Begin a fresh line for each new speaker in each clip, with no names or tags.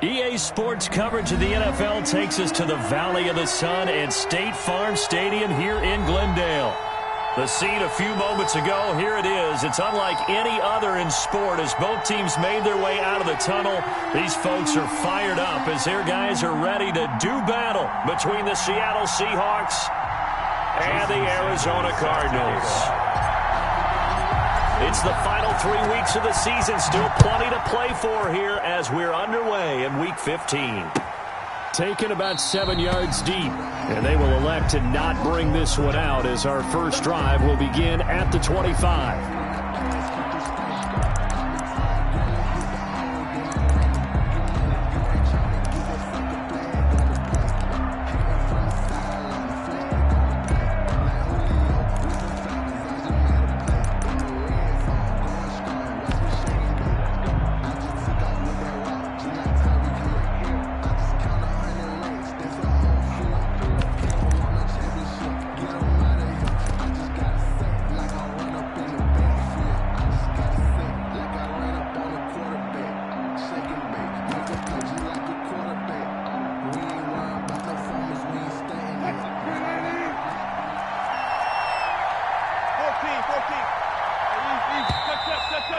EA Sports coverage of the NFL takes us to the Valley of the Sun and State Farm Stadium here in Glendale. The scene a few moments ago, here it is. It's unlike any other in sport as both teams made their way out of the tunnel. These folks are fired up as their guys are ready to do battle between the Seattle Seahawks and the Arizona Cardinals. It's the final 3 weeks of the season. Still plenty to play for here as we're underway in Week 15. Taken about 7 yards deep, and they will elect to not bring this one out as our first drive will begin at the 25.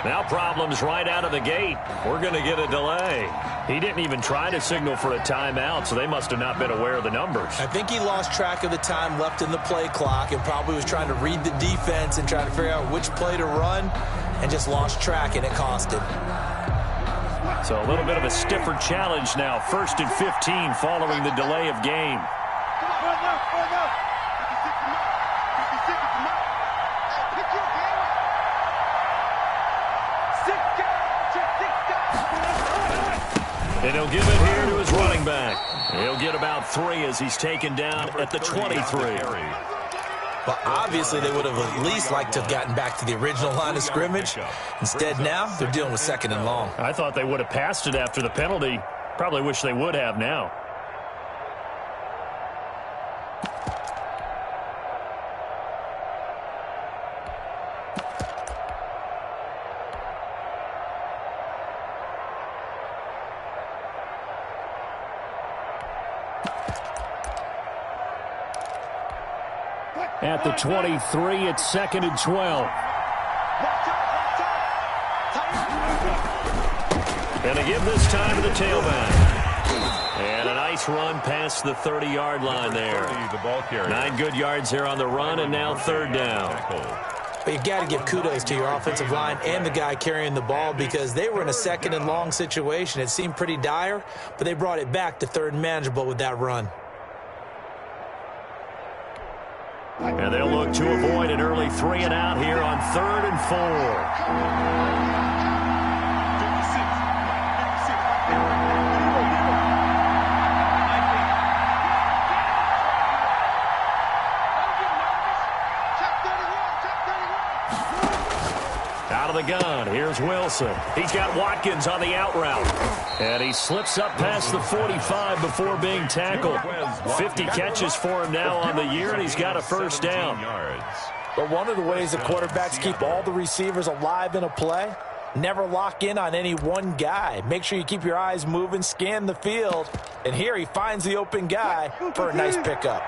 Now problems right out of the gate. We're going to get a delay. He didn't even try to signal for a timeout, so they must have not been aware of the numbers.
I think he lost track of the time left in the play clock and probably was trying to read the defense and trying to figure out which play to run and just lost track, and it cost him.
So a little bit of a stiffer challenge now. 1st and 15 following the delay of game. And he'll give it here to his running back. He'll get about 3 as he's taken down at the 23.
Well, obviously they would have at least liked to have gotten back to the original line of scrimmage. Instead now, they're dealing with 2nd and long.
I thought they would have passed it after the penalty. Probably wish they would have now. At the 23, it's 2nd and 12. And a give this time to the tailback. And a nice run past the 30-yard line there. 9 good yards here on the run, and now 3rd down.
But you got to give kudos to your offensive line and the guy carrying the ball because they were in a 2nd and long situation. It seemed pretty dire, but they brought it back to 3rd and manageable with that run.
And they'll look to avoid an early 3 and out here on 3rd and 4. Out of the gun, here's Wilson. He's got Watkins on the out route. And he slips up past the 45 before being tackled. 50 catches for him now on the year, and he's got a 1st down.
But one of the ways the quarterbacks keep all the receivers alive in a play, never lock in on any one guy. Make sure you keep your eyes moving, scan the field. And here he finds the open guy for a nice pickup.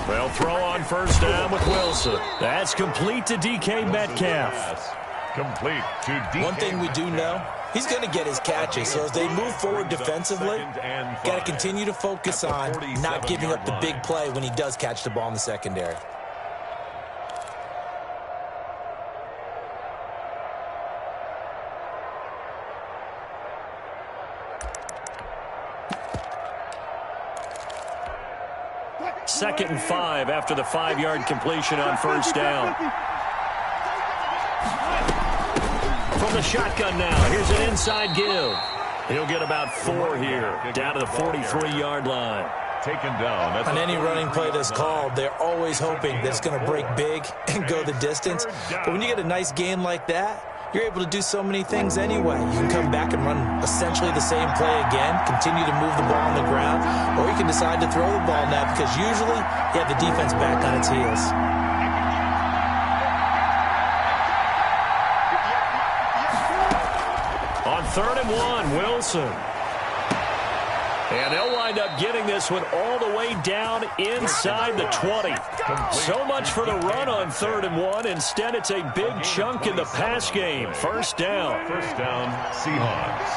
They'll throw on 1st down with Wilson. That's complete to DK Metcalf.
Complete to DK.
One thing we do know, he's going to get his catches. So as they move forward defensively, got to continue to focus on not giving up the big play when he does catch the ball in the secondary.
Second and 5 after the 5-yard completion on 1st down. From the shotgun now, here's an inside give. He'll get about 4 here, down to the 43-yard line.
Taken down.
On any running play that's called, they're always hoping that it's going to break big and go the distance. But when you get a nice gain like that, you're able to do so many things anyway. You can come back and run essentially the same play again, continue to move the ball on the ground, or you can decide to throw the ball now because usually you have the defense back on its heels.
On 3rd and 1, Wilson. And they'll wind up getting this one all the way down inside the 20. So much for the run on 3rd and 1. Instead, it's a big chunk in the pass game. First down.
First down, Seahawks.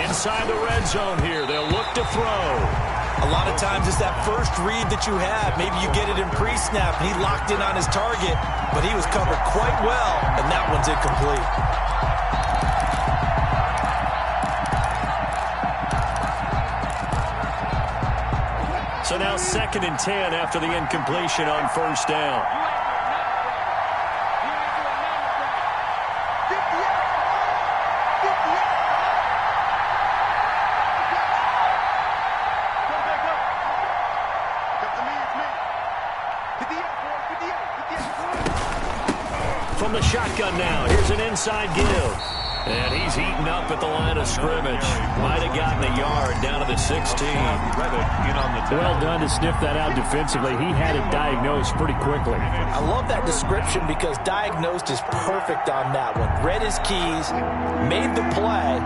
Inside the red zone here. They'll look to throw.
A lot of times it's that first read that you have. Maybe you get it in pre-snap, and he locked in on his target, but he was covered quite well, and that one's incomplete.
So now 2nd and 10 after the incompletion on first down. From the shotgun now, here's an inside give. And he's eaten up at the line of scrimmage. Might have gotten a yard down to the 16.
Well done to sniff that out defensively. He had it diagnosed pretty quickly.
I love that description because diagnosed is perfect on that one. Read his keys, made the play,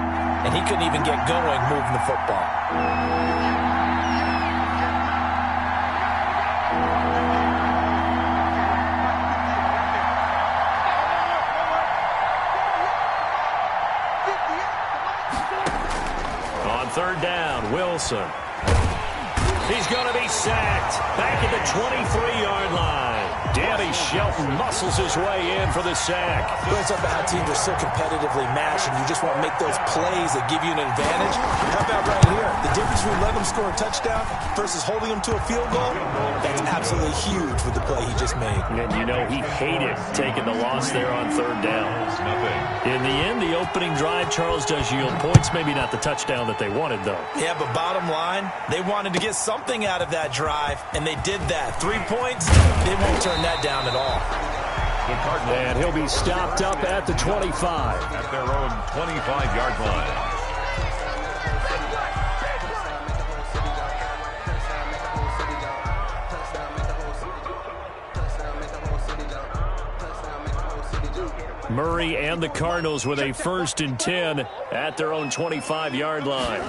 and he couldn't even get going moving the football.
On 3rd down, Wilson. He's going to be sacked. Back at the 23-yard line. Danny Shelton muscles his way in for the sack.
It's up how teams are so competitively matched, and you just want to make those plays that give you an advantage. How about right here? The difference between letting them score a touchdown versus holding them to a field goal, that's absolutely huge with the play he just made.
And you know he hated taking the loss there on 3rd down. In the end, the opening drive, Charles, does yield points. Maybe not the touchdown that they wanted, though.
Yeah, but bottom line, they wanted to get something out of that drive, and they did that. 3 points, they won't turn that down at all.
And he'll be stopped up at the 25.
At their own 25-yard line.
Murray and the Cardinals with a 1st and 10 at their own 25-yard line.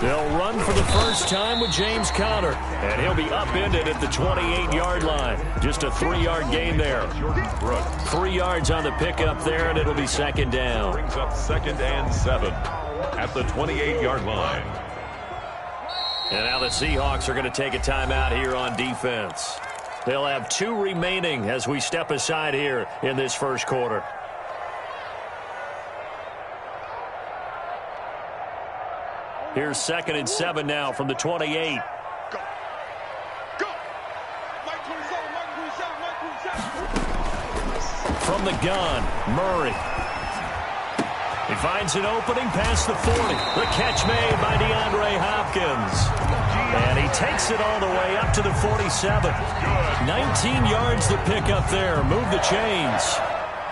They'll run for the first time with James Conner, and he'll be upended at the 28-yard line. Just a 3-yard gain there. 3 yards on the pickup there, and it'll be 2nd down.
Brings up 2nd and 7 at the 28-yard line.
And now the Seahawks are going to take a timeout here on defense. They'll have 2 remaining as we step aside here in this first quarter. Here's 2nd and 7 now from the 28. From the gun, Murray. He finds an opening past the 40. The catch made by DeAndre Hopkins. And he takes it all the way up to the 47. 19 yards to pick up there. Move the chains.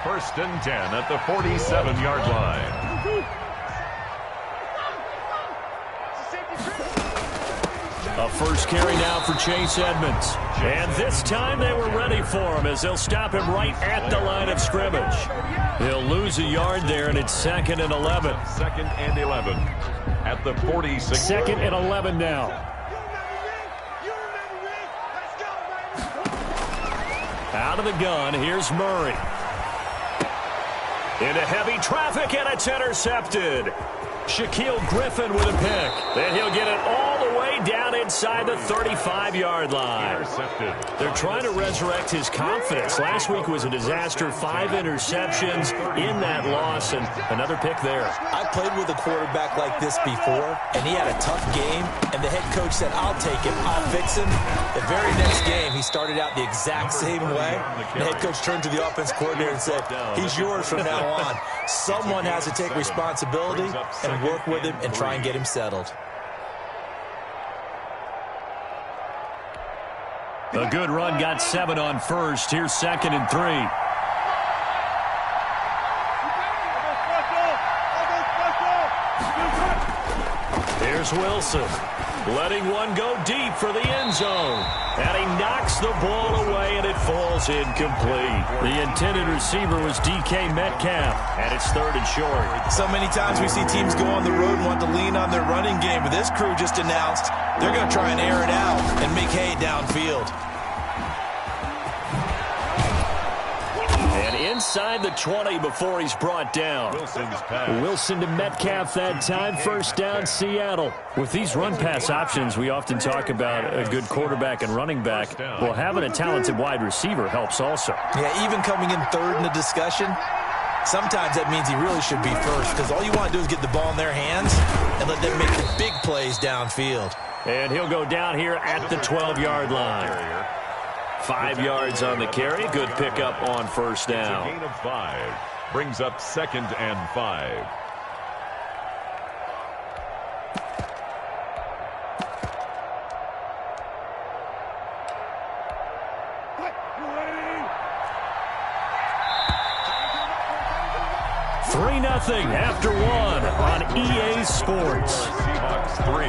1st and 10 at the 47-yard line.
A first carry now for Chase Edmonds. And this time they were ready for him as they'll stop him right at the line of scrimmage. He'll lose a yard there, and it's 2nd and 11.
2nd and 11 at the 46.
2nd and 11 now. Out of the gun, here's Murray. Into heavy traffic, and it's intercepted. Shaquille Griffin with a pick. Then he'll get it all the way down inside the 35-yard line.
Intercepted.
They're trying to resurrect his confidence. Last week was a disaster. 5 interceptions in that loss, and another pick there.
I played with a quarterback like this before, and he had a tough game, and the head coach said, I'll take him, I'll fix him. The very next game, he started out the exact same way. The head coach turned to the offense coordinator and said, he's yours from now on. Someone has to take responsibility and work with him and try and get him settled.
A good run got 7 on first. Here's 2nd and 3. Here's Wilson, letting one go deep for the end zone. And he knocks the ball away, and it falls incomplete. The intended receiver was DK Metcalf, and it's 3rd and short.
So many times we see teams go on the road and want to lean on their running game, but this crew just announced they're going to try and air it out and make hay downfield.
Inside the 20 before he's brought down. Wilson to Metcalf that time. 1st down, Seattle. With these run-pass options, we often talk about a good quarterback and running back. Well, having a talented wide receiver helps also.
Yeah, even coming in 3rd in the discussion, sometimes that means he really should be first, because all you want to do is get the ball in their hands and let them make the big plays downfield.
And he'll go down here at the 12-yard line. 5 yards on the carry. Good pickup on 1st down.
Gain of 5 brings up 2nd and 5.
Three 3-0 after 1 on EA Sports.
Seahawks 3,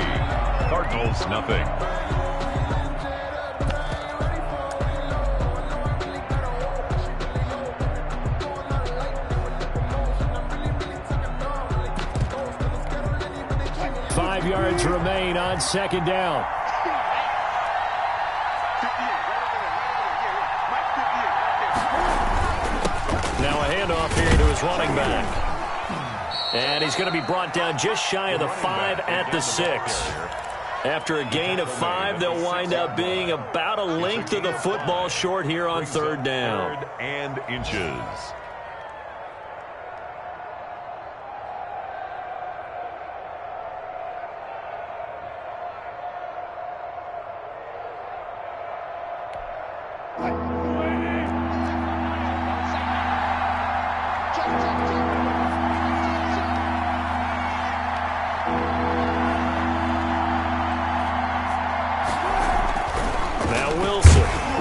Cardinals 0.
5 yards remain on 2nd down. Now a handoff here to his running back. And he's going to be brought down just shy of the 5 at the 6. After a gain of 5, they'll wind up being about a length of the football short here on 3rd down.
3rd and inches.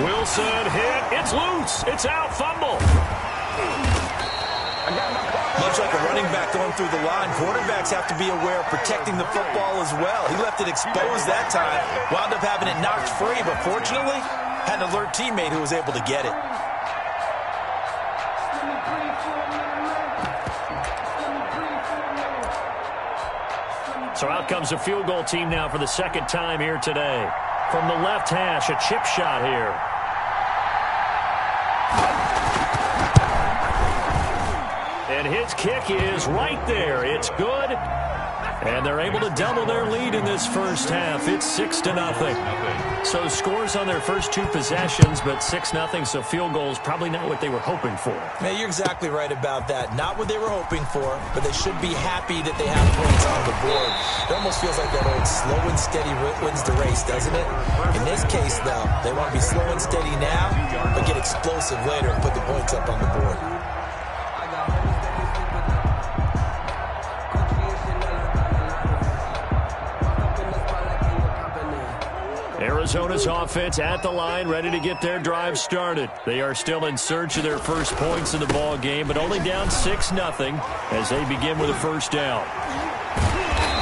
Wilson hit. It's loose. It's out. Fumble.
Much like a running back going through the line, quarterbacks have to be aware of protecting the football as well. He left it exposed that time. Wound up having it knocked free, but fortunately, had an alert teammate who was able to get it.
So out comes a field goal team now for the 2nd time here today. From the left hash, a chip shot here. And his kick is right there. It's good. And they're able to double their lead in this 1st half. It's 6-0. So scores on their first 2 possessions, but 6-0, so field goals probably not what they were hoping for.
Man, you're exactly right about that. Not what they were hoping for, but they should be happy that they have points on the board. It almost feels like that old slow and steady wins the race, doesn't it? In this case, though, they want to be slow and steady now, but get explosive later and put the points up on the board.
Arizona's offense at the line, ready to get their drive started. They are still in search of their first points in the ball game, but only down 6-0 as they begin with a 1st down.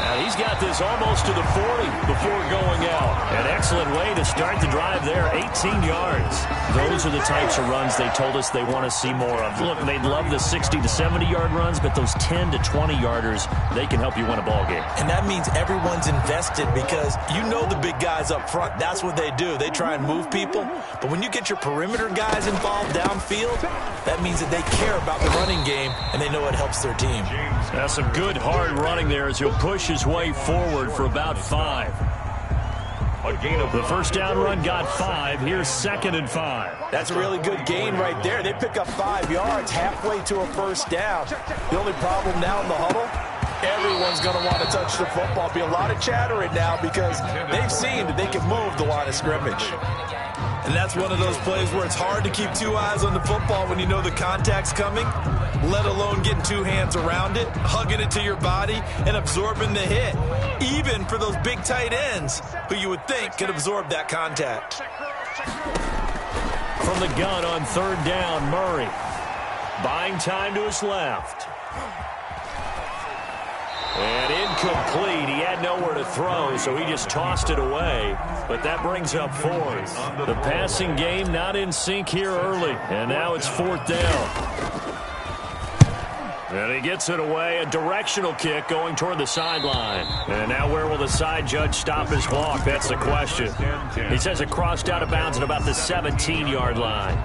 Now he's got this almost to the 40 before going out. An excellent way to start the drive there, 18 yards. Those are the types of runs they told us they want to see more of. Look, they'd love the 60 to 70-yard runs, but those 10 to 20-yarders, they can help you win a ball game.
And that means everyone's invested because you know the big guys up front. That's what they do. They try and move people. But when you get your perimeter guys involved downfield, that means that they care about the running game, and they know it helps their team.
Now some good hard running there as he'll push his way forward for about 5. The 1st down run got 5. Here's 2nd and 5.
That's a really good gain right there. They pick up 5 yards halfway to a 1st down. The only problem now in the huddle, everyone's going to want to touch the football. Be a lot of chattering now because they've seen that they can move the line of scrimmage. And that's one of those plays where it's hard to keep 2 eyes on the football when you know the contact's coming, let alone getting 2 hands around it, hugging it to your body, and absorbing the hit, even for those big tight ends who you would think could absorb that contact.
From the gun on third down, Murray. Buying time to his left. And incomplete. He had nowhere to throw, so he just tossed it away. But that brings up fourth. The passing game not in sync here early. And now it's fourth down. And he gets it away. A directional kick going toward the sideline. And now where will the side judge stop his clock? That's the question. He says it crossed out of bounds at about the 17-yard line.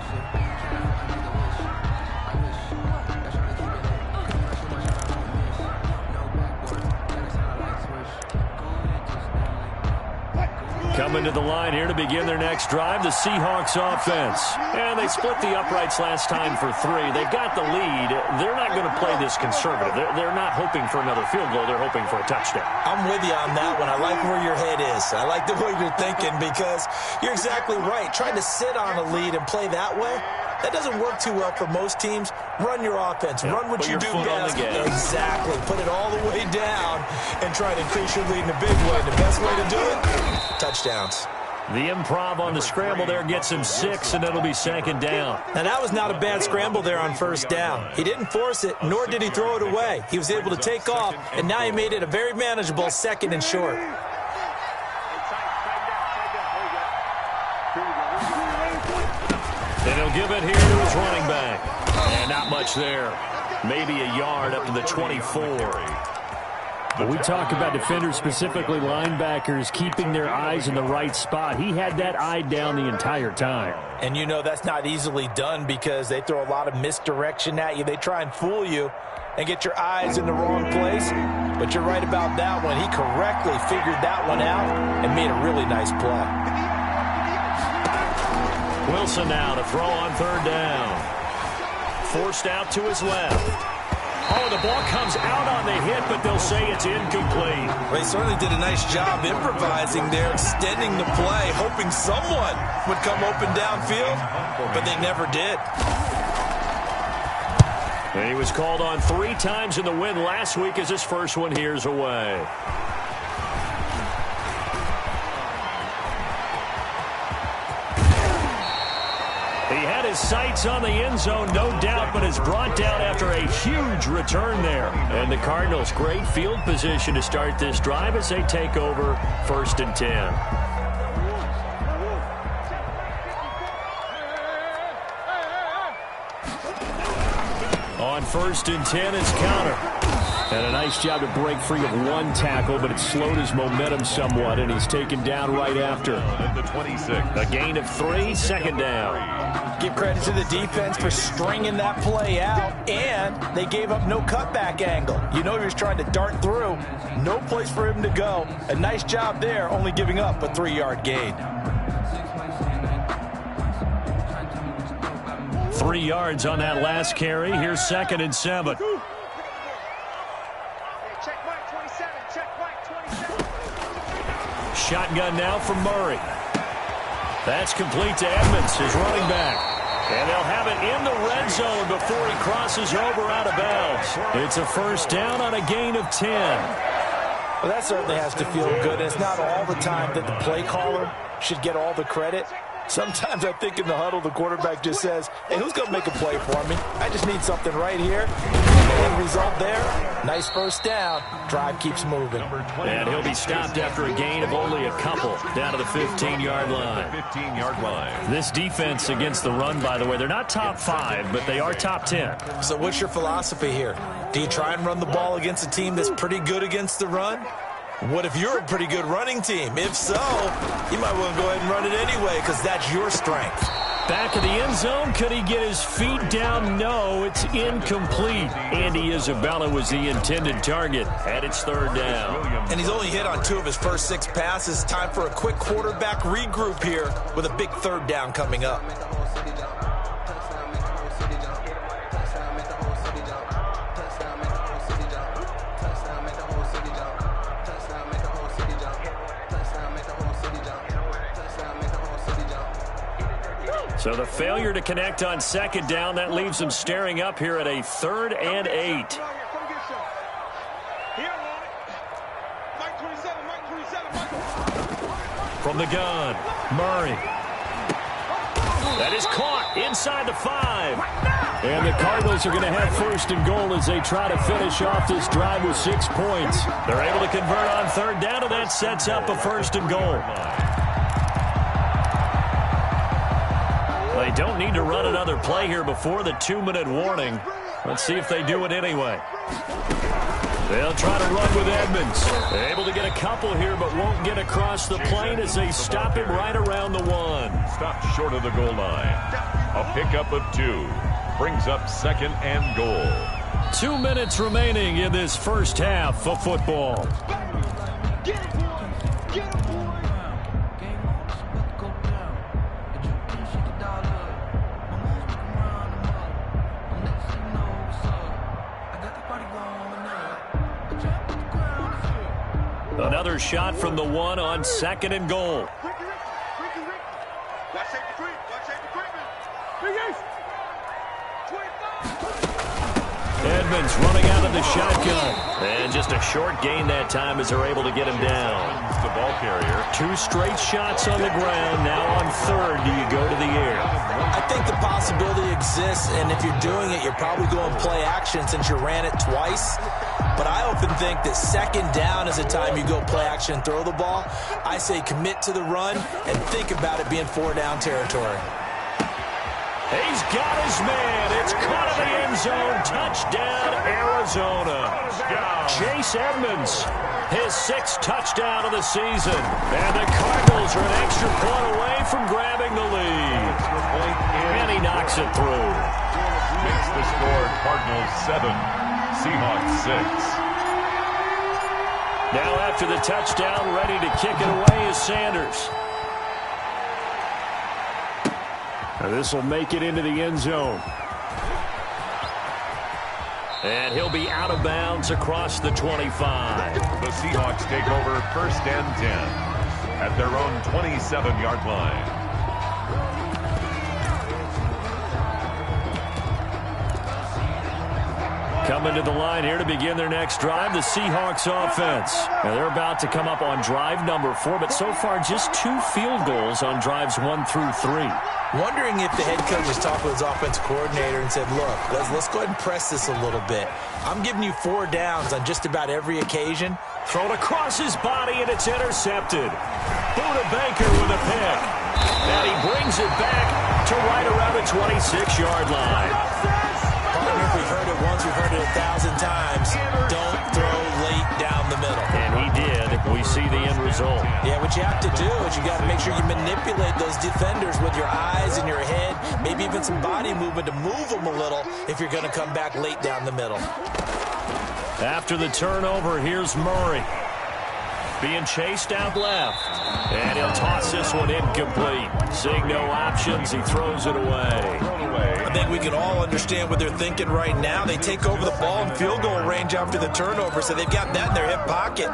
Coming to the line here to begin their next drive, the Seahawks offense. And they split the uprights last time for 3. They've got the lead. They're not going to play this conservative. They're not hoping for another field goal. They're hoping for a touchdown.
I'm with you on that one. I like where your head is. I like the way you're thinking because you're exactly right. Trying to sit on a lead and play that way, that doesn't work too well for most teams. Run your offense.
Yep.
Run what you do best.
Exactly.
Put it all the way down and try to increase your lead in a big way. The best way to do it, touchdowns.
The improv on the scramble there gets him 6, and it'll be second down.
Now, that was not a bad scramble there on first down. He didn't force it, nor did he throw it away. He was able to take off, and now he made it a very manageable second and short.
And he'll give it here to his running back. And not much there. Maybe a yard up to the 24.
But we talk about defenders, specifically linebackers, keeping their eyes in the right spot. He had that eye down the entire time.
And you know that's not easily done because they throw a lot of misdirection at you. They try and fool you and get your eyes in the wrong place. But you're right about that one. He correctly figured that one out and made a really nice play.
Wilson now to throw on third down. Forced out to his left. Oh, the ball comes out on the hit, but they'll say it's incomplete.
They certainly did a nice job improvising there, extending the play, hoping someone would come open downfield, but they never did.
And he was called on 3 times in the win last week as his first one here's away. He had his sights on the end zone, no doubt, but is brought down after a huge return there. And the Cardinals, great field position to start this drive as they take over 1st and 10. On 1st and 10 is Counter. And a nice job to break free of one tackle, but it slowed his momentum somewhat, and he's taken down right after.
The 26.
A gain of 3, second down.
Give credit to the defense for stringing that play out, and they gave up no cutback angle. You know he was trying to dart through. No place for him to go. A nice job there, only giving up a 3-yard gain.
3 yards on that last carry. Here's 2nd and 7. Shotgun now from Murray. That's complete to Edmonds, his running back. And they'll have it in the red zone before he crosses over out of bounds. It's a first down on a gain of 10.
Well, that certainly has to feel good. It's not all the time that the play caller should get all the credit. Sometimes I think in the huddle, the quarterback just says, hey, who's going to make a play for me? I just need something right here. And the result there, nice first down. Drive keeps moving.
And he'll be stopped after a gain of only a couple down to the 15-yard line.
15-yard line.
This defense against the run, by the way, they're not top 5, but they are top 10.
So what's your philosophy here? Do you try and run the ball against a team that's pretty good against the run? What if you're a pretty good running team? If so, you might want to go ahead and run it anyway because that's your strength.
Back of the end zone. Could he get his feet down? No, it's incomplete. Andy Isabella was the intended target at its 3rd down.
And he's only hit on 2 of his first 6 passes. Time for a quick quarterback regroup here with a big 3rd down coming up.
So the failure to connect on 2nd down, that leaves them staring up here at a 3rd and 8. From the gun, Murray. That is caught inside the 5. And the Cardinals are going to have first and goal as they try to finish off this drive with 6 points. They're able to convert on third down, and that sets up a first and goal. They don't need to run another play here before the 2-minute warning. Let's see if they do it anyway. They'll try to run with Edmonds. They're able to get a couple here, but won't get across the plane as they stop him right around the 1.
Stopped short of the goal line. A pickup of 2. Brings up second and goal.
2 minutes remaining in this first half of football. Another shot from the 1 on second and goal. Edmonds running out of the shotgun. And just a short gain that time as they're able to get him down.
The ball carrier.
2 straight shots on the ground. Now on third, do you go to the air?
I think the possibility exists, and if you're doing it, you're probably going play action since you ran it twice. But I often think that second down is a time you go play action and throw the ball. I say commit to the run and think about it being 4-down territory.
He's got his man. It's caught in the end zone. Touchdown, Arizona. Chase Edmonds, his 6th touchdown of the season. And the Cardinals are an extra point away from grabbing the lead. And he knocks it through.
Makes the score Cardinals 7, Seahawks 6.
Now after the touchdown, ready to kick it away is Sanders. This will make it into the end zone. And he'll be out of bounds across the 25.
The Seahawks take over first and 10 at their own 27-yard line.
Coming to the line here to begin their next drive, the Seahawks offense. Now they're about to come up on drive number 4, but so far just 2 field goals on drives 1 through 3.
Wondering if the head coach is talking to his offensive coordinator and said, look, let's go ahead and press this a little bit. I'm giving you 4 downs on just about every occasion.
Thrown across his body, and it's intercepted. Buda Baker with a pick. And he brings it back to right around the 26-yard line.
Partner, we've heard it once, we've heard it 1,000 times. Don't throw late down the middle.
And he did. We see the end result.
Yeah, what you have to do is you got to make sure you manipulate those defenders with your eyes and your head, maybe even some body movement to move them a little if you're going to come back late down the middle.
After the turnover, here's Murray. Being chased out left. And he'll toss this one incomplete. Seeing no options, he throws it away.
I think we can all understand what they're thinking right now. They take over the ball in field goal range after the turnover, so they've got that in their hip pocket.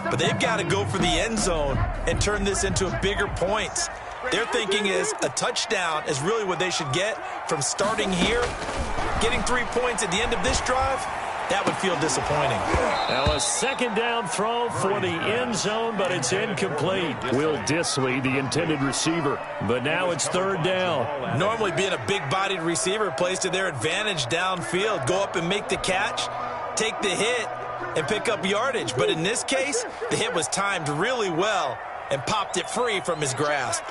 But they've got to go for the end zone and turn this into a bigger points. Their thinking is a touchdown is really what they should get from starting here. Getting 3 points at the end of this drive, that would feel disappointing.
Now a second down throw for the end zone, but it's incomplete. Will Dissly, the intended receiver. But now it's third down.
Normally being a big-bodied receiver plays to their advantage downfield. Go up and make the catch, take the hit, and pick up yardage. But in this case, the hit was timed really well and popped it free from his grasp.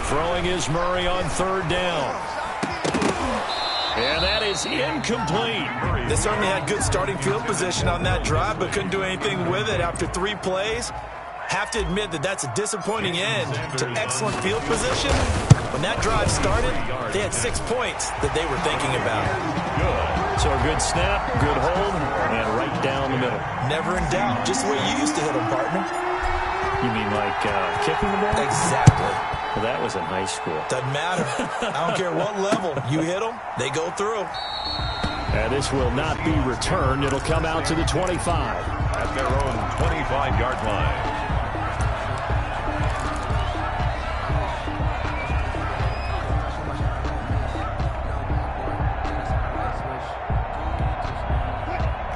Throwing is Murray on third down. And that is incomplete.
They certainly had good starting field position on that drive, but couldn't do anything with it after 3 plays. Have to admit that that's a disappointing end to excellent field position. When that drive started, they had 6 points that they were thinking about.
So a good snap, good hold, and right down the middle.
Never in doubt. Just the way you used to hit them, partner.
You mean like kicking the ball?
Exactly.
Well, that was in high school.
Doesn't matter. I don't care what level. You hit them, they go through.
And this will not be returned. It'll come out to the 25.
At their own 25-yard line.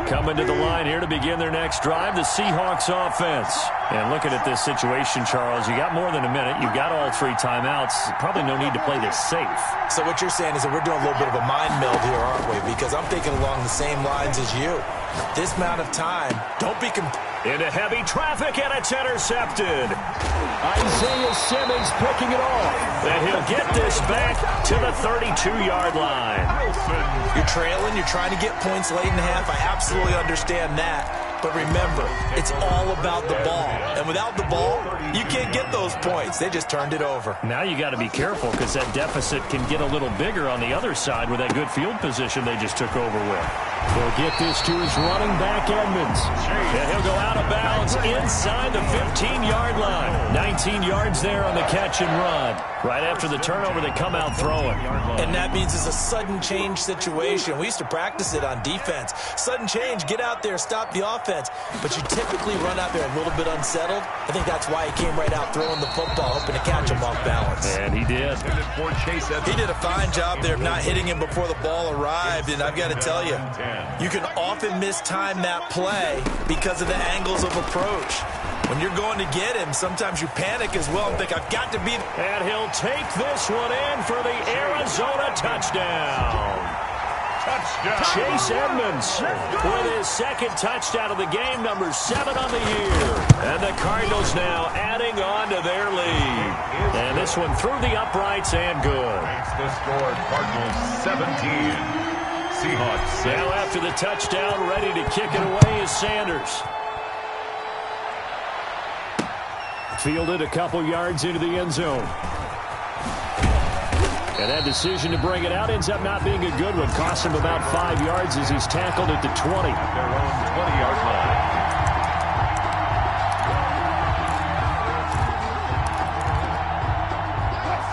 Coming to the line here to begin their next drive, the Seahawks offense. And looking at this situation, Charles, you got more than a minute. You've got all 3 timeouts. Probably no need to play this safe.
So what you're saying is that we're doing a little bit of a mind meld here, aren't we? Because I'm thinking along the same lines as you. This amount of time, don't be...
Into heavy traffic, and it's intercepted.
Isaiah Simmons picking it off.
And he'll get this back to the 32-yard line.
You're trailing. You're trying to get points late in the half. I absolutely understand that. But remember, it's all about the ball. And without the ball, you can't get those points. They just turned it over.
Now you got to be careful because that deficit can get a little bigger on the other side with that good field position they just took over with.
They'll get this to his running back, Edmonds.
And he'll go out of bounds inside the 15-yard line. 19 yards there on the catch and run. Right after the turnover, they come out throwing.
And that means it's a sudden change situation. We used to practice it on defense. Sudden change, get out there, stop the offense. But you typically run out there a little bit unsettled. I think that's why he came right out throwing the football, hoping to catch him off balance.
And he did.
He did a fine job there of not hitting him before the ball arrived. And I've got to tell you, you can often mistime that play because of the angles of approach. When you're going to get him, sometimes you panic as well and think, I've got to be...
And he'll take this one in for the Arizona touchdown. Chase Edmonds with his second touchdown of the game, number 7 on the year. And the Cardinals now adding on to their lead. And this one through the uprights and good.
Makes the score Cardinals 17. Seahawks 6.
Now after the touchdown, ready to kick it away is Sanders.
Fielded a couple yards into the end zone. And that decision to bring it out ends up not being a good one. Cost him about 5 yards as he's tackled at the 20.
Their own 20-yard line.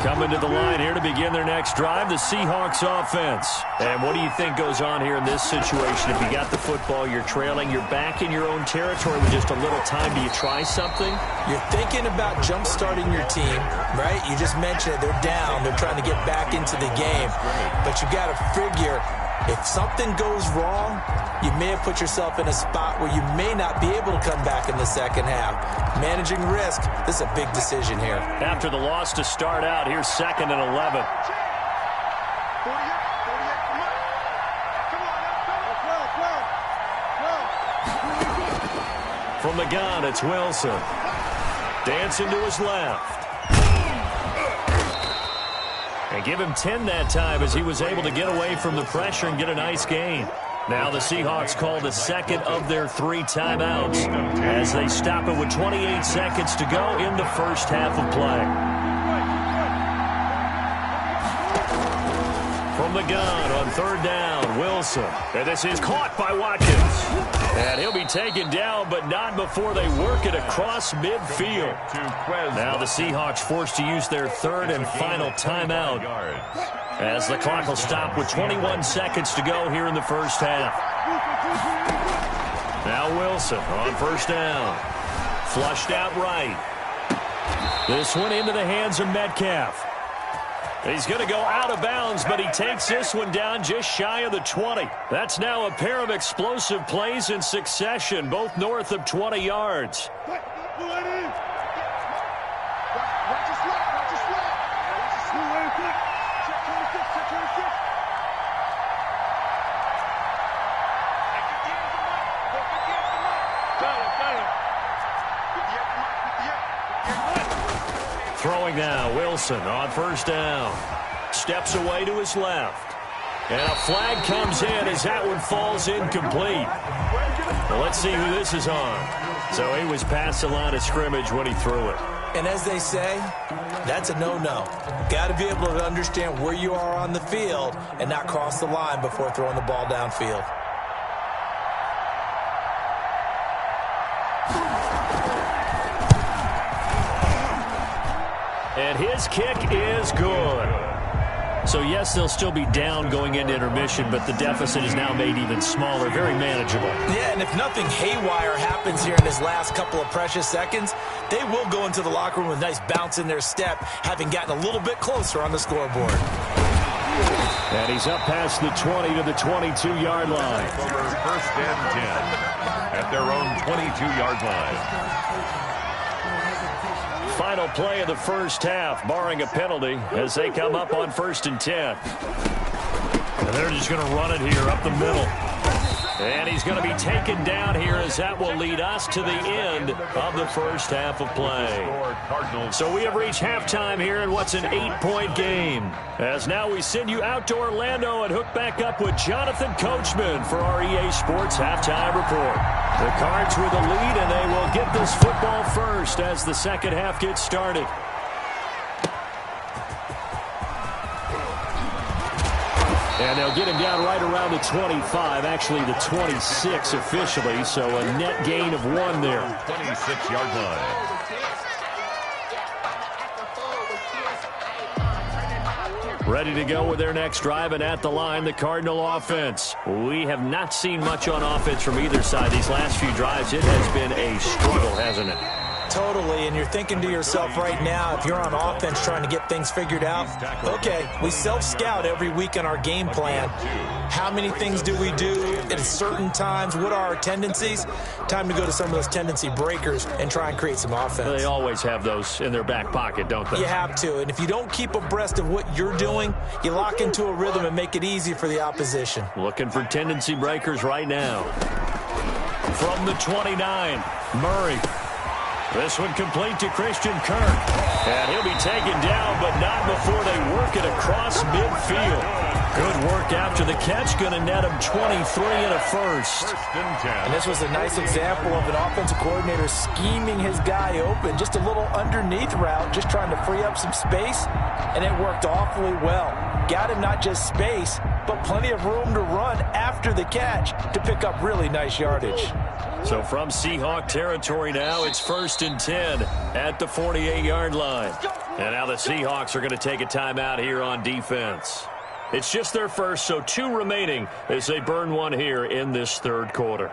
Coming to the line here to begin their next drive, the Seahawks offense. And what do you think goes on here in this situation? If you got the football, you're trailing, you're back in your own territory with just a little time. Do you try something?
You're thinking about jump-starting your team, right? You just mentioned it. They're down. They're trying to get back into the game. But you got to figure, if something goes wrong, you may have put yourself in a spot where you may not be able to come back in the second half. Managing risk, this is a big decision here.
After the loss to start out, here's 2nd and 11. From the gun, it's Wilson. Dancing to his left. And give him 10 that time as he was able to get away from the pressure and get a nice gain. Now the Seahawks call the second of their 3 timeouts as they stop it with 28 seconds to go in the first half of play. From the gun on 3rd down, Wilson. And this is caught by Watkins. And he'll be taken down, but not before they work it across midfield. Now the Seahawks forced to use their 3rd and final timeout as the clock will stop with 21 seconds to go here in the first half. Now Wilson on 1st down. Flushed out right. This one into the hands of Metcalf. He's going to go out of bounds, but he takes this one down just shy of the 20. That's now a pair of explosive plays in succession, both north of 20 yards. Throwing now, Wilson on 1st down. Steps away to his left. And a flag comes in as that one falls incomplete. Well, let's see who this is on. So he was past the line of scrimmage when he threw it.
And as they say, that's a no-no. Got to be able to understand where you are on the field and not cross the line before throwing the ball downfield.
And his kick is good. So, yes, they'll still be down going into intermission, but the deficit is now made even smaller, very manageable.
Yeah, and if nothing haywire happens here in his last couple of precious seconds, they will go into the locker room with a nice bounce in their step, having gotten a little bit closer on the scoreboard.
And he's up past the 20 to the 22-yard line.
Over 1st and 10 at their own 22-yard line.
final play of the first half, barring a penalty, as they come up on 1st and 10. And they're just going to run it here up the middle. And he's going to be taken down here as that will lead us to the end of the first half of play. So we have reached halftime here in what's an 8-point game. As now we send you out to Orlando and hook back up with Jonathan Coachman for our EA Sports Halftime Report. The Cards with the lead, and they will get this football first as the second half gets started. And they'll get him down right around the 25, actually the 26 officially, so a net gain of 1 there.
26-yard line.
Ready to go with their next drive, and at the line, the Cardinal offense. We have not seen much on offense from either side these last few drives. It has been a struggle, hasn't it?
Totally, and you're thinking to yourself right now, if you're on offense trying to get things figured out, okay, we self-scout every week on our game plan. How many things do we do at certain times? What are our tendencies? Time to go to some of those tendency breakers and try and create some offense.
They always have those in their back pocket, don't they?
You have to, and if you don't keep abreast of what you're doing, you lock into a rhythm and make it easy for the opposition.
Looking for tendency breakers right now. From the 29, Murray. This one complete to Christian Kirk. And he'll be taken down, but not before they work it across midfield. Good work after the catch. Going to net him 23 and a first.
And this was a nice example of an offensive coordinator scheming his guy open. Just a little underneath route, just trying to free up some space. And it worked awfully well. Got him not just space, but plenty of room to run after the catch to pick up really nice yardage.
So from Seahawk territory now, it's 1st and 10 at the 48-yard line. And now the Seahawks are going to take a timeout here on defense. It's just their first, so 2 remaining as they burn 1 here in this third quarter.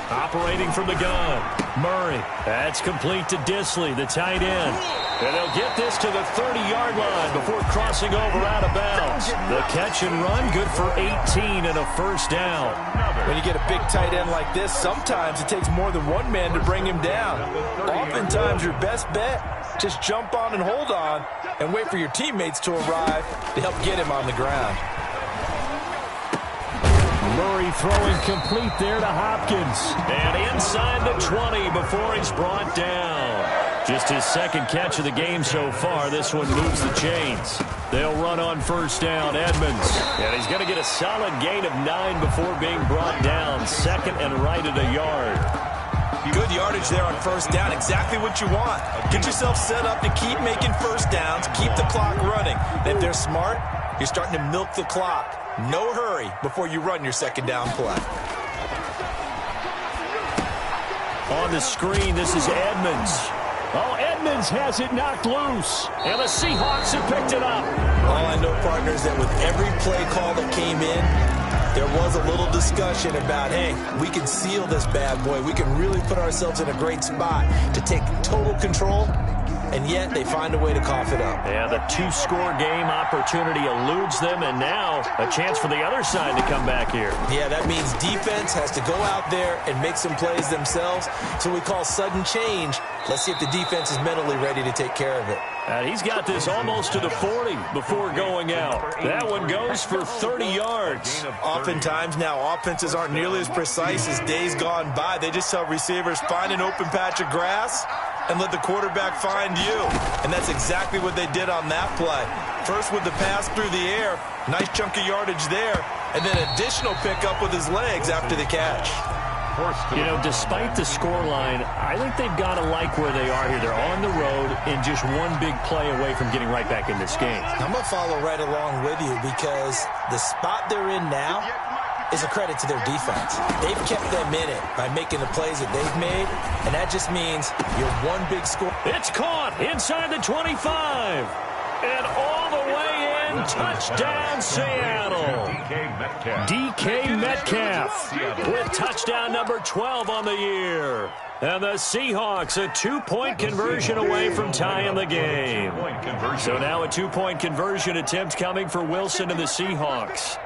Operating from the gun, Murray. That's complete to Disley, the tight end. And they'll get this to the 30-yard line before crossing over out of bounds. The catch and run, good for 18 and a first down.
When you get a big tight end like this, sometimes it takes more than one man to bring him down. Oftentimes, your best bet, just jump on and hold on and wait for your teammates to arrive to help get him on the ground.
Murray throwing complete there to Hopkins.
And inside the 20 before he's brought down. Just his second catch of the game so far. This one moves the chains. They'll run on first down, Edmonds. And he's going to get a solid gain of 9 before being brought down. Second and right at a yard.
Good yardage there on first down. Exactly what you want. Get yourself set up to keep making first downs. Keep the clock running. And if they're smart, you're starting to milk the clock. No hurry before you run your second down play.
On the screen, this is Edmonds.
Oh, Edmonds has it knocked loose.
And the Seahawks have picked it up.
All I know, partners, that with every play call that came in, there was a little discussion about, hey, we can seal this bad boy. We can really put ourselves in a great spot to take total control, and yet they find a way to cough it up.
Yeah, the 2-score game opportunity eludes them, and now a chance for the other side to come back here.
Yeah, that means defense has to go out there and make some plays themselves. So we call sudden change. Let's see if the defense is mentally ready to take care of it.
And he's got this almost to the 40 before going out. That one goes for 30 yards.
Oftentimes now, offenses aren't nearly as precise as days gone by. They just tell receivers, find an open patch of grass and let the quarterback find you. And that's exactly what they did on that play. First with the pass through the air, nice chunk of yardage there, and then additional pickup with his legs after the catch.
You know, despite the scoreline, I think they've got to like where they are here. They're on the road and just one big play away from getting right back in this game.
I'm going to follow right along with you because the spot they're in now is a credit to their defense. They've kept them in it by making the plays that they've made, and that just means you're one big score.
It's caught inside the 25. And all the way in, touchdown Seattle. DK Metcalf with touchdown number 12 on the year. And the Seahawks a 2-point conversion away from tying the game. So now a 2-point conversion attempt coming for Wilson and the Seahawks.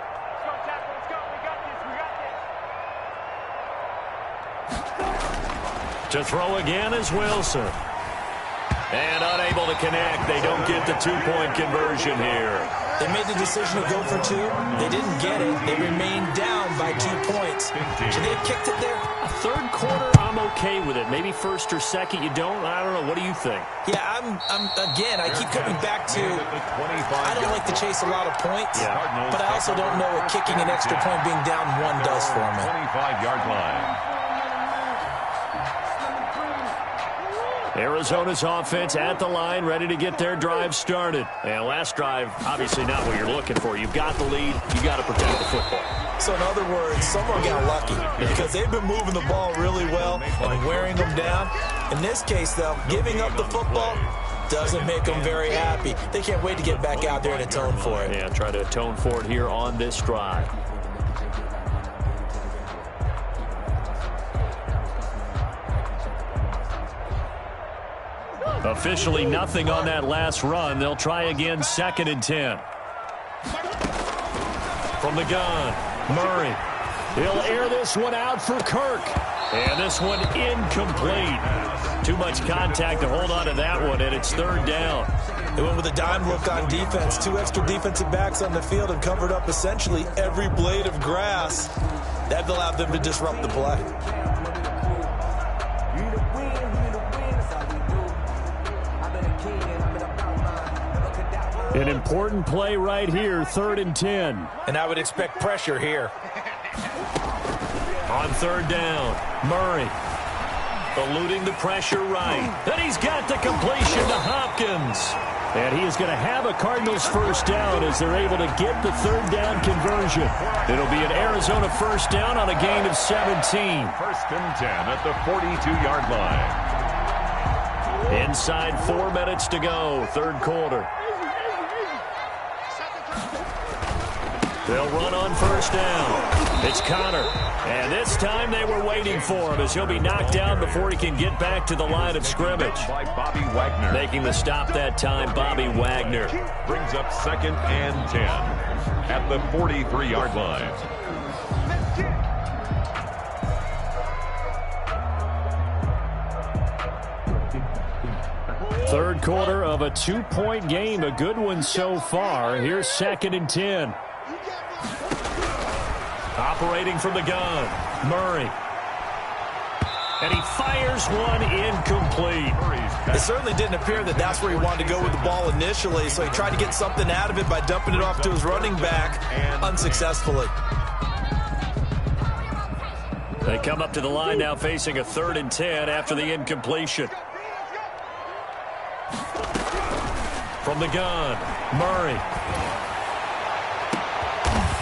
To throw again is Wilson. And unable to connect. They don't get the 2-point conversion here.
They made the decision to go for 2. They didn't get it. They remained down by 2 points. Should they have kicked it there?
A third quarter, I'm okay with it. Maybe first or second, you don't. I don't know. What do you think?
Yeah, again, I keep coming back to I don't like to chase a lot of points, but I also don't know what kicking an extra point being down 1 does for me.
25-yard line.
Arizona's offense at the line, ready to get their drive started. And last drive, obviously not what you're looking for. You've got the lead. You got to protect the football.
So in other words, someone got lucky because they've been moving the ball really well and wearing them down. In this case, though, giving up the football doesn't make them very happy. They can't wait to get back out there and atone for it.
Yeah, try to atone for it here on this drive. Officially nothing on that last run. They'll try again, 2nd and 10. From the gun, Murray. He'll air this one out for Kirk. And this one incomplete. Too much contact to hold on to that one, and it's 3rd down.
They went with a dime look on defense. 2 extra defensive backs on the field and covered up essentially every blade of grass. That allowed them to disrupt the play.
An important play right here, 3rd and 10.
And I would expect pressure here.
On 3rd down, Murray eluding the pressure right. And he's got the completion to Hopkins. And he is going to have a Cardinals first down as they're able to get the 3rd down conversion. It'll be an Arizona first down on a gain of 17.
1st and 10 at the 42-yard line.
Inside 4 minutes to go, 3rd quarter. They'll run on first down. It's Connor. And this time they were waiting for him as he'll be knocked down before he can get back to the line of scrimmage.
By Bobby Wagner.
Making the stop that time, Bobby Wagner.
Brings up 2nd and 10 at the 43-yard line.
Third quarter of a 2-point game. A good one so far. Here's 2nd and 10.
Operating from the gun, Murray. And he fires one incomplete.
It certainly didn't appear that that's where he wanted to go with the ball initially, so he tried to get something out of it by dumping it off to his running back unsuccessfully.
They come up to the line now facing a 3rd and 10 after the incompletion. From the gun, Murray.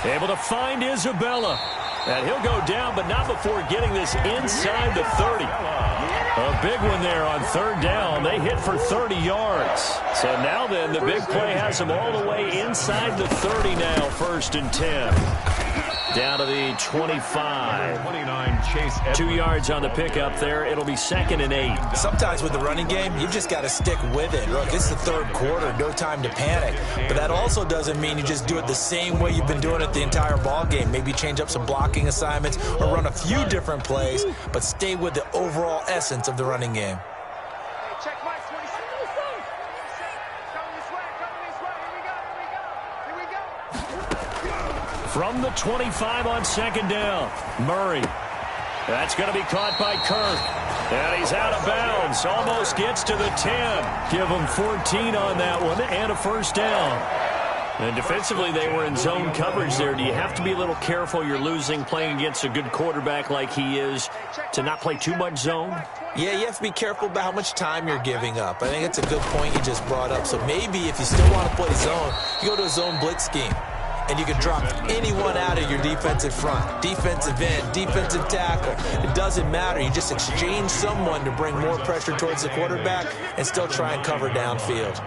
Able to find Isabella. And he'll go down, but not before getting this inside the 30. A big one there on 3rd down. They hit for 30 yards. So now then, the big play has them all the way inside the 30 now, 1st and 10. Down to the 25.
29 Chase.
2 yards on the pickup there. It'll be 2nd and 8.
Sometimes with the running game, you've just got to stick with it. Look, it's the 3rd quarter. No time to panic. But that also doesn't mean you just do it the same way you've been doing it the entire ball game. Maybe change up some blocking assignments or run a few different plays, but stay with the overall essence of the running game.
From the 25 on 2nd down, Murray. That's going to be caught by Kirk. And he's out of bounds. Almost gets to the 10. Give him 14 on that one and a first down. And defensively, they were in zone coverage there. Do you have to be a little careful? You're losing playing against a good quarterback like he is to not play too much zone?
Yeah, you have to be careful about how much time you're giving up. I think it's a good point you just brought up. So maybe if you still want to play zone, you go to a zone blitz scheme. And you can drop anyone out of your defensive front. Defensive end, defensive tackle. It doesn't matter. You just exchange someone to bring more pressure towards the quarterback and still try and cover downfield.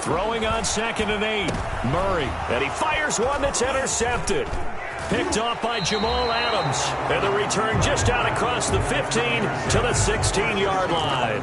Throwing on 2nd and 8. Murray. And he fires one that's intercepted. Picked off by Jamal Adams. And the return just out across the 15 to the 16-yard line.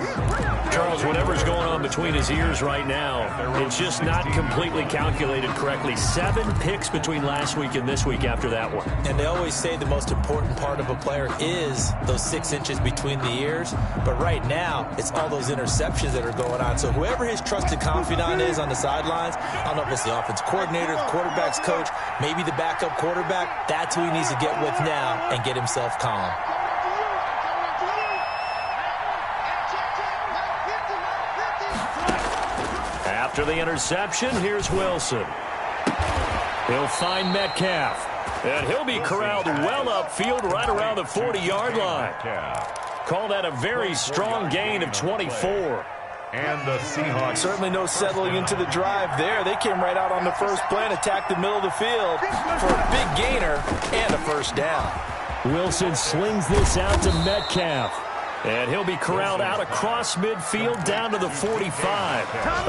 Charles, whatever's going on between his ears right now, it's just not completely calculated correctly. 7 picks between last week and this week after that one.
And they always say the most important part of a player is those 6 inches between the ears. But right now, it's all those interceptions that are going on. So whoever his trusted confidant is on the sidelines, I don't know if it's the offense coordinator, the quarterback's coach, maybe the backup quarterback, that's who he needs to get with now and get himself calm.
After the interception, here's Wilson. He'll find Metcalf. And he'll be corralled well upfield right around the 40-yard line. Call that a very strong gain of 24.
And the Seahawks.
Certainly no settling into the drive there. They came right out on the first play and attacked the middle of the field for a big gainer and a first down.
Wilson slings this out to Metcalf.
And he'll be corralled out across midfield down to the 45.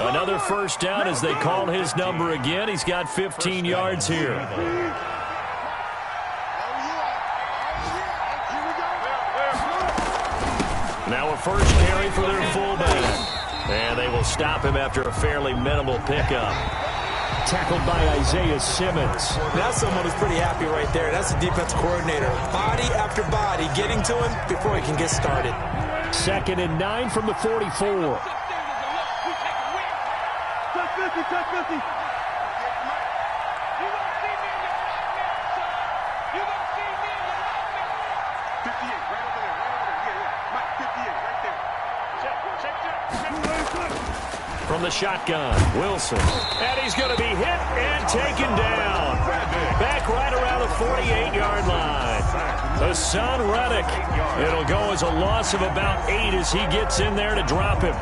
Another first down as they call his number again. He's got 15 yards here. Now a first carry for their fullback. And they will stop him after a fairly minimal pickup.
Tackled by Isaiah Simmons.
That's someone who's pretty happy right there. That's the defense coordinator. Body after body getting to him before he can get started.
2nd and 9 from the 44.
From the shotgun, Wilson. And he's going to be hit and taken down. Back right around the 48-yard line. Hassan Reddick. It'll go as a loss of about 8 as he gets in there to drop him.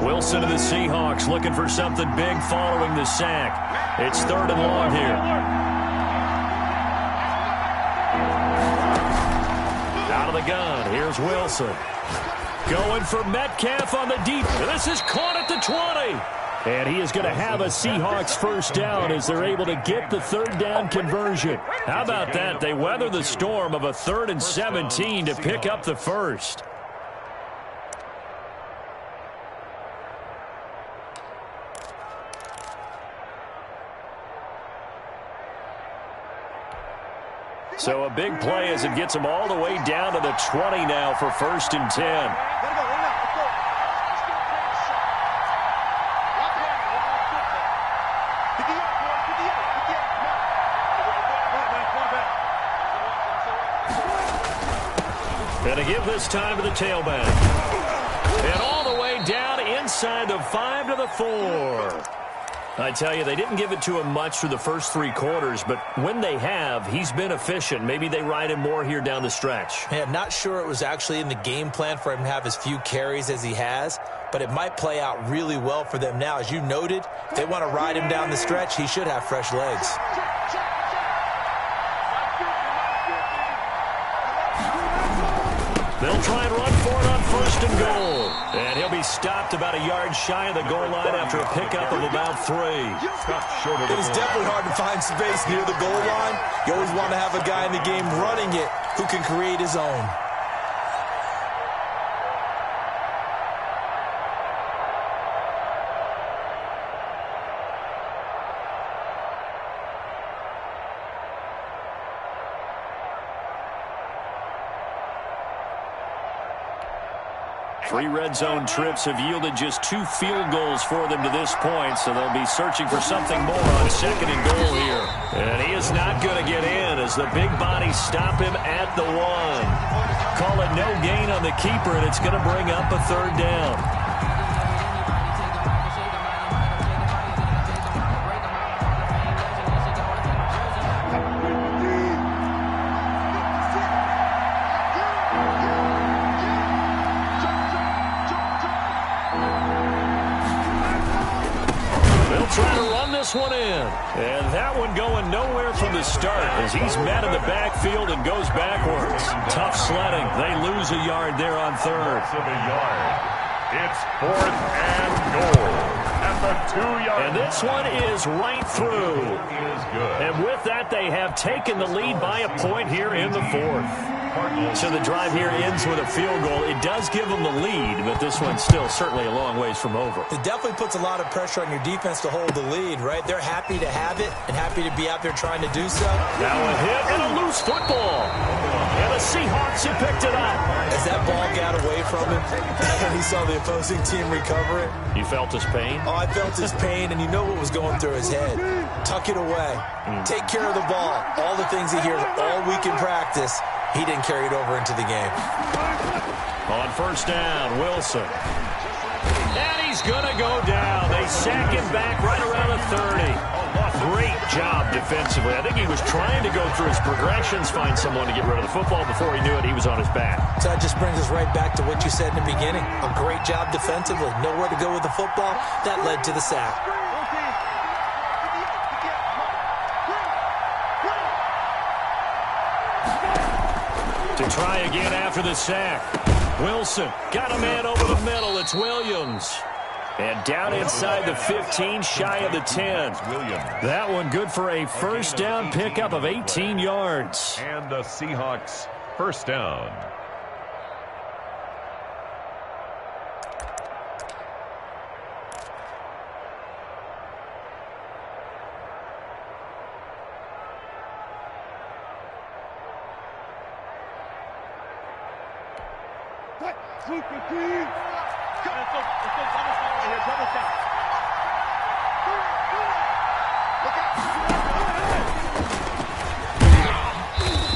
Wilson to the Seahawks looking for something big following the sack. It's 3rd and long here. Out of the gun, here's Wilson. Going for Metcalf on the deep. This is caught at the 20.
And he is going to have a Seahawks first down as they're able to get the 3rd down conversion.
How about that? They weather the storm of a 3rd and 17 to pick up the first. So a big play as it gets them all the way down to the 20 now for 1st and 10. And to give this time to the tailback. And all the way down inside the 5 to the 4. I tell you, they didn't give it to him much through the first 3 quarters, but when they have, he's been efficient. Maybe they ride him more here down the stretch.
Yeah, not sure it was actually in the game plan for him to have as few carries as he has, but it might play out really well for them now. As you noted, if they want to ride him down the stretch, he should have fresh legs.
They'll try and run for it on 1st and goal. And he'll be stopped about a yard shy of the goal line after a pickup of about 3.
It is definitely hard to find space near the goal line. You always want to have a guy in the game running it who can create his own.
Three red zone trips have yielded just 2 field goals for them to this point, so they'll be searching for something more on 2nd and goal here. And he is not going to get in as the big bodies stop him at the 1. Call it no gain on the keeper, and it's going to bring up a 3rd down. Trying to run this one in. And that one going nowhere from the start as he's met in the backfield and goes backwards. Tough sledding. They lose a yard there on third.
It's 4th and goal at the 2-yard.
And this one is right through. And with that, they have taken the lead by a point here in the 4th. So the drive here ends with a field goal. It does give them the lead, but this one's still certainly a long ways from over.
It definitely puts a lot of pressure on your defense to hold the lead, right? They're happy to have it and happy to be out there trying to do so.
Now a hit and a loose football. And the Seahawks have picked it up.
As that ball got away from him, and he saw the opposing team recover it.
You felt his pain?
Oh, I felt his pain, and you know what was going through his head. Tuck it away. Take care of the ball. All the things he hears all week in practice. He didn't carry it over into the game.
On first down, Wilson. And he's going to go down. They sack him back right around the 30. Great job defensively. I think he was trying to go through his progressions, find someone to get rid of the football. Before he knew it, he was on his back.
So that just brings us right back to what you said in the beginning. A great job defensively. Nowhere to go with the football. That led to the sack.
To try again after the sack. Wilson got a man over the middle. It's Williams. And down inside the 15, shy of the 10. That one good for a first down pickup of 18 yards.
And the Seahawks first down.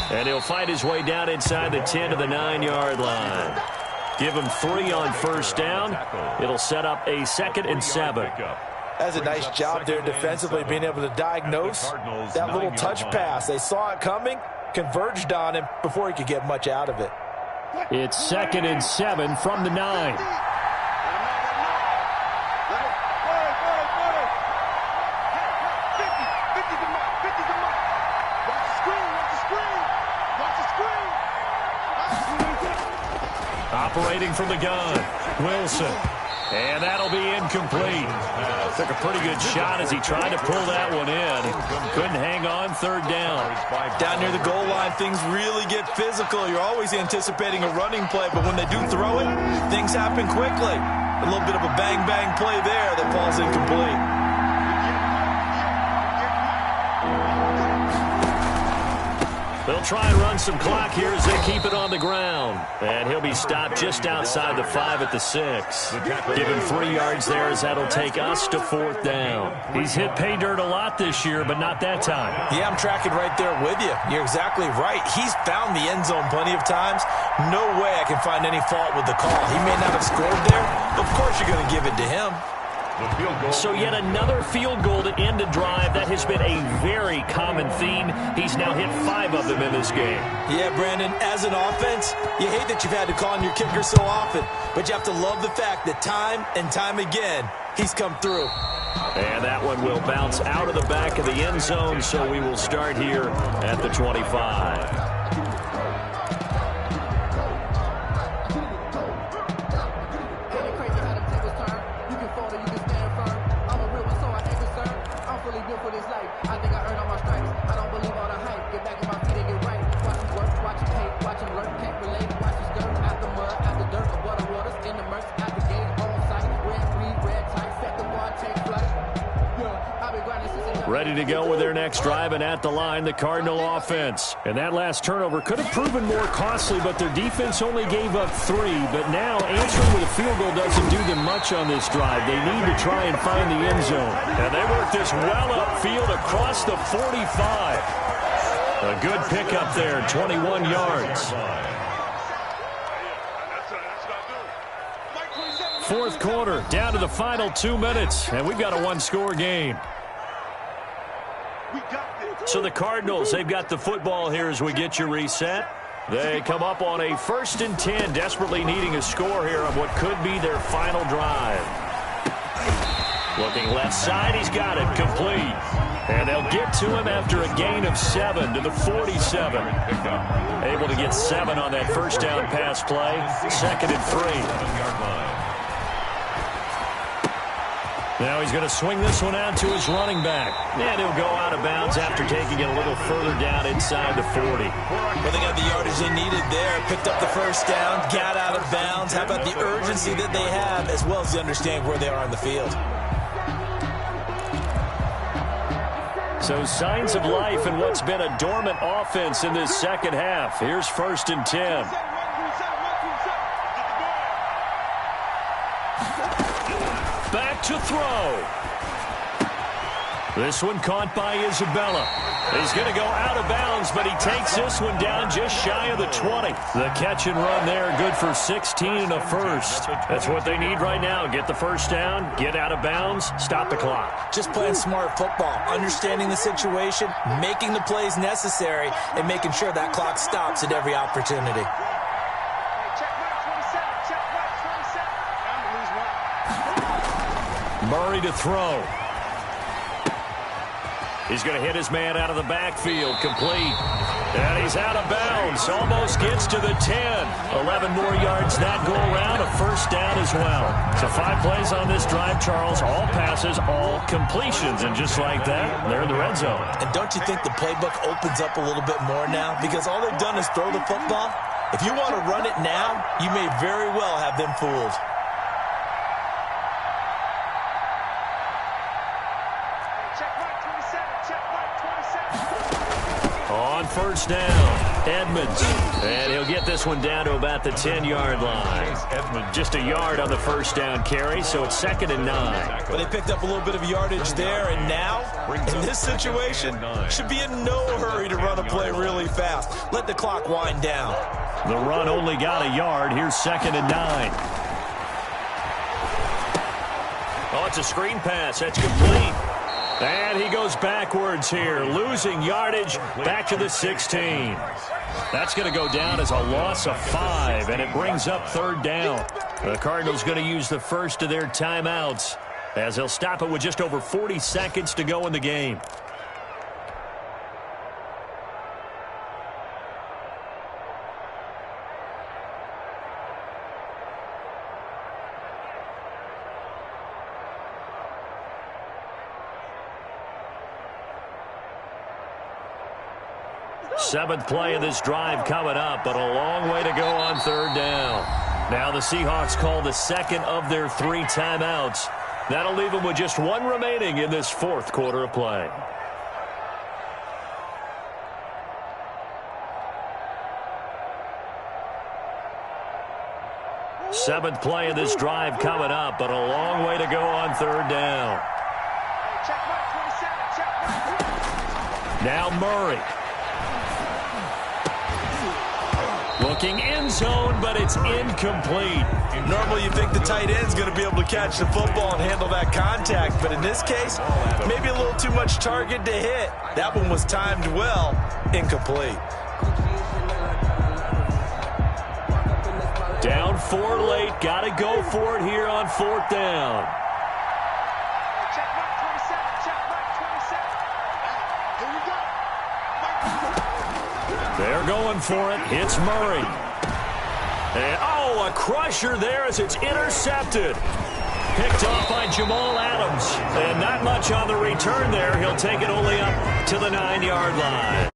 And he'll fight his way down inside the 10 to the 9-yard line. Give him 3 on first down. It'll set up a 2nd and 7.
That's a nice job there defensively, being able to diagnose that little touch pass. They saw it coming, converged on him before he could get much out of it.
It's 2nd and 7 from the 9.
Operating from the gun, Wilson. And that'll be incomplete. Took a pretty good shot as he tried to pull that one in. Couldn't hang on, third down.
Down near the goal line, things really get physical. You're always anticipating a running play, but when they do throw it, things happen quickly. A little bit of a bang-bang play there that falls incomplete.
They'll try and run some clock here as they keep it on the ground. And he'll be stopped just outside the 5 at the 6. Give him 3 yards there as that'll take us to 4th down. He's hit pay dirt a lot this year, but not that time.
Yeah, I'm tracking right there with you. You're exactly right. He's found the end zone plenty of times. No way I can find any fault with the call. He may not have scored there, but of course you're going to give it to him.
So yet another field goal to end a drive. That has been a very common theme. He's now hit 5 of them in this game.
Yeah, Brandon, as an offense, you hate that you've had to call on your kicker so often, but you have to love the fact that time and time again, he's come through.
And that one will bounce out of the back of the end zone, so we will start here at the 25. Ready to go with their next drive, and at the line, the Cardinal offense. And that last turnover could have proven more costly, but their defense only gave up 3. But now answering with a field goal doesn't do them much on this drive. They need to try and find the end zone. And they work this well upfield across the 45. A good pickup there, 21 yards. Fourth quarter, down to the final 2 minutes, and we've got a one-score game. So the Cardinals, they've got the football here as we get you reset. They come up on a 1st and 10, desperately needing a score here on what could be their final drive. Looking left side, he's got it, complete. And they'll get to him after a gain of 7 to the 47. Able to get 7 on that first down pass play. 2nd and 3. Now he's going to swing this one out to his running back. And he'll go out of bounds after taking it a little further down inside the 40.
Well, they got the yardage they needed there. Picked up the first down, got out of bounds. How about the urgency that they have, as well as the understanding where they are on the field?
So signs of life in what's been a dormant offense in this second half. Here's 1st and 10. Back to throw. This one caught by Isabella. He's going to go out of bounds, but he takes this one down just shy of the 20. The catch and run there, good for 16 and a first. That's what they need right now. Get the first down, get out of bounds, stop the clock.
Just playing smart football, understanding the situation, making the plays necessary, and making sure that clock stops at every opportunity.
Murray to throw. He's going to hit his man out of the backfield, complete. And he's out of bounds, almost gets to the 10. 11 more yards that go around, a first down as well. So 5 plays on this drive, Charles, all passes, all completions. And just like that, they're in the red zone.
And don't you think the playbook opens up a little bit more now? Because all they've done is throw the football. If you want to run it now, you may very well have them fooled.
On first down, Edmonds. And he'll get this one down to about the 10-yard line. Just a yard on the first down carry, so it's 2nd and 9.
But they picked up a little bit of yardage there, and now, in this situation, should be in no hurry to run a play really fast. Let the clock wind down.
The run only got a yard. Here's 2nd and 9. Oh, it's a screen pass. That's complete. And he goes backwards here, losing yardage back to the 16. That's going to go down as a loss of 5, and it brings up 3rd down. The Cardinals going to use the first of their timeouts as they'll stop it with just over 40 seconds to go in the game. Seventh play of this drive coming up, but a long way to go on 3rd down. Now the Seahawks call the 2nd of their 3 timeouts. That'll leave them with just 1 remaining in this 4th quarter of play. Seventh play of this drive coming up, but a long way to go on 3rd down. Now Murray. Looking end zone, but it's incomplete.
Normally you think the tight end's going to be able to catch the football and handle that contact, but in this case, maybe a little too much target to hit. That one was timed well, incomplete.
Down 4 late, got to go for it here on 4th down. They're going for it. Hits Murray. And, oh, a crusher there as it's intercepted. Picked off by Jamal Adams. And not much on the return there. He'll take it only up to the 9-yard line.